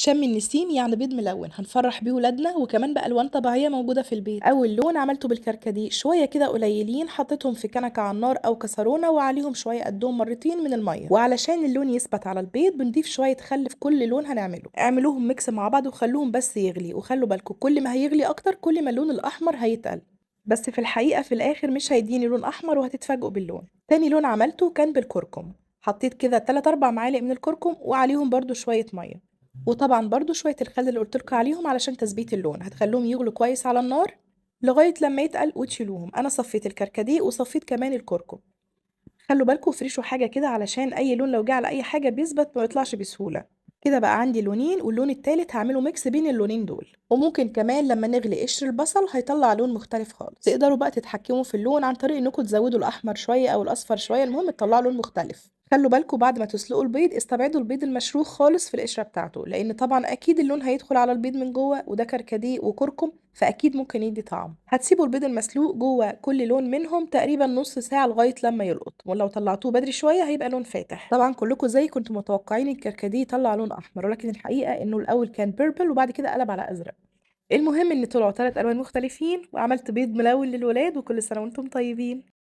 شم النسيم يعني بيض ملون هنفرح بيه ولادنا وكمان بألوان طبيعية موجودة في البيت. أول لون عملته بالكركديه، شوية كده قليلين حطيتهم في كنكة على النار أو كسرونة وعليهم شوية قدهم مرتين من المية، وعلشان اللون يثبت على البيض بنضيف شوية خل في كل لون هنعمله. اعملوهم ميكس مع بعض وخلوهم بس يغلي، وخلوا بالكم كل ما هيغلي أكتر كل ما اللون الأحمر هيتقل، بس في الحقيقة في الآخر مش هيديني لون أحمر وهتتفاجئوا باللون. تاني لون عملته كان بالكركم، حطيت كده 3 4 معالق من الكركم وعليهم برضو شوية مية، وطبعًا برضه شوية الخل اللي قُلت لكم عليهم علشان تثبيت اللون، هتخلّوهم يغلوا كويس على النار لغاية لمّا يتقل وتشيلوهم. أنا صفّيت الكركديه وصفّيت كمان الكركم. خلّوا بالكم افرشوا حاجة كده علشان أي لون لو جه على أي حاجة بيثبت ما يطلعش بسهولة. كده بقى عندي لونين واللون التالت هاعمله ميكس بين اللونين دول، وممكن كمان لمّا نغلي قشر البصل هيطلّع لون مختلف خالص. تقدروا بقى تتحكموا في اللون عن طريق إنكم تزوّدوا الأحمر شوية أو الأصفر شوية، المهم تطلّعوا لون مختلف. خلّوا بالكم بعد ما تسلقوا البيض استبعدوا البيض المشروخ خالص في القشرة بتاعته، لإن طبعًا أكيد اللون هيدخل على البيض من جوّه وده كركديه وكركم، فأكيد ممكن يدّي طعم. هتسيبوا البيض المسلوق جوّه كل لون منهم تقريبًا نُص ساعة لغاية لمّا يلقط، ولو طلّعتوه بدري شوية هيبقى لون فاتح. طبعًا كلّكم زيي كنتم متوقعين الكركديه يطلّع لون أحمر، ولكن الحقيقة إنه الأول كان purple وبعد كده قلب على أزرق. المهم إن طلعوا 3 ألوان مختلفين، وعملت بيض ملون للولاد، وكل سنة وأنتم طيبين.